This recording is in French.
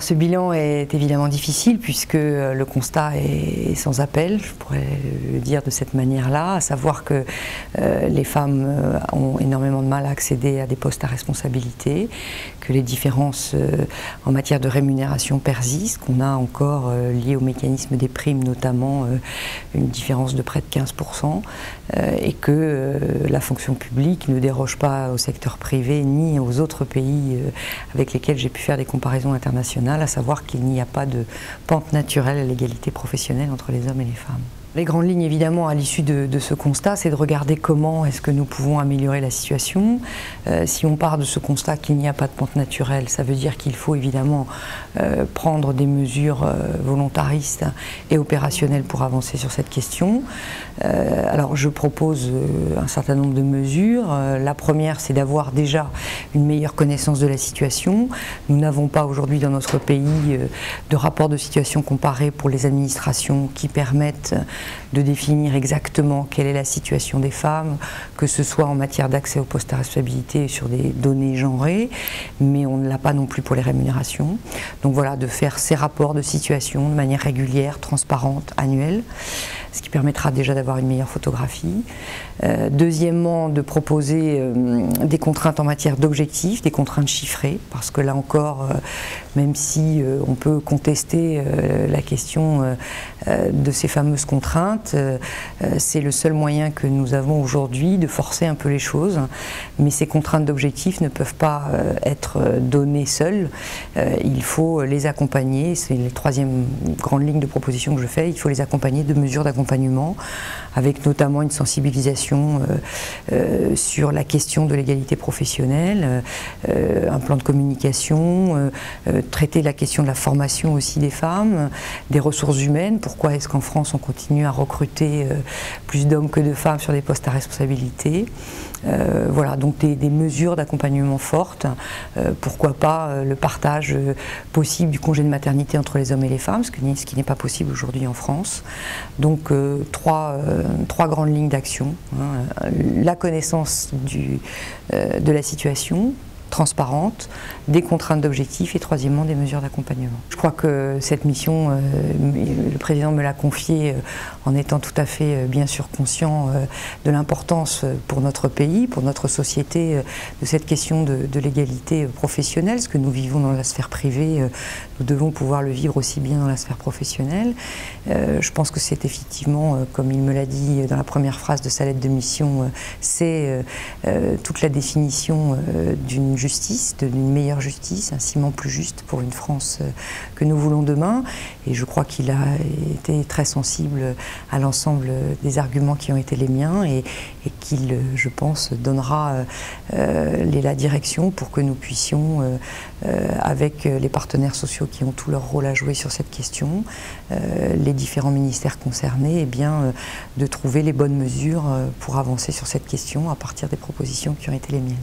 ce bilan est évidemment difficile puisque le constat est sans appel, je pourrais le dire de cette manière-là, à savoir que les femmes ont énormément de mal à accéder à des postes à responsabilité, que les différences en matière de rémunération persistent, qu'on a encore lié au mécanisme des primes notamment une différence de près de 15% et que la fonction publique ne déroge pas au secteur privé ni aux autres pays avec lesquels j'ai pu faire des comparaisons internationales, à savoir qu'il n'y a pas de pente naturelle à l'égalité professionnelle entre les hommes et les femmes. Les grandes lignes, évidemment, à l'issue de ce constat, c'est de regarder comment est-ce que nous pouvons améliorer la situation. Si on part de ce constat qu'il n'y a pas de pente naturelle, ça veut dire qu'il faut évidemment prendre des mesures volontaristes et opérationnelles pour avancer sur cette question. Alors je propose un certain nombre de mesures. La première, c'est d'avoir déjà une meilleure connaissance de la situation. Nous n'avons pas aujourd'hui dans notre pays de rapport de situation comparé pour les administrations qui permettent de définir exactement quelle est la situation des femmes, que ce soit en matière d'accès aux postes à responsabilité sur des données genrées, mais on ne l'a pas non plus pour les rémunérations. Donc voilà, de faire ces rapports de situation de manière régulière, transparente, annuelle, ce qui permettra déjà d'avoir une meilleure photographie. Deuxièmement, de proposer des contraintes en matière d'objectifs, des contraintes chiffrées, parce que là encore, même si on peut contester la question de ces fameuses contraintes, c'est le seul moyen que nous avons aujourd'hui de forcer un peu les choses. Mais ces contraintes d'objectifs ne peuvent pas être données seules. Il faut les accompagner, c'est la troisième grande ligne de proposition que je fais, il faut les accompagner de mesures d'accompagnement, avec notamment une sensibilisation sur la question de l'égalité professionnelle, un plan de communication, traiter la question de la formation aussi des femmes, des ressources humaines. Pourquoi est-ce qu'en France on continue à recruter plus d'hommes que de femmes sur des postes à responsabilité? Voilà, donc des mesures d'accompagnement fortes. Pourquoi pas le partage possible du congé de maternité entre les hommes et les femmes, ce qui n'est pas possible aujourd'hui en France. Donc trois grandes lignes d'action. La connaissance de la situation transparente, des contraintes d'objectifs et troisièmement des mesures d'accompagnement. Je crois que cette mission, le président me l'a confiée en étant tout à fait bien sûr conscient de l'importance pour notre pays, pour notre société, de cette question de l'égalité professionnelle. Ce que nous vivons dans la sphère privée, nous devons pouvoir le vivre aussi bien dans la sphère professionnelle. Je pense que c'est effectivement, comme il me l'a dit dans la première phrase de sa lettre de mission, c'est toute la définition d'une justice, d'une meilleure justice, un ciment plus juste pour une France que nous voulons demain. Et je crois qu'il a été très sensible à l'ensemble des arguments qui ont été les miens et qu'il, je pense, donnera la direction pour que nous puissions, avec les partenaires sociaux qui ont tout leur rôle à jouer sur cette question, les différents ministères concernés, de trouver les bonnes mesures pour avancer sur cette question à partir des propositions qui ont été les miennes.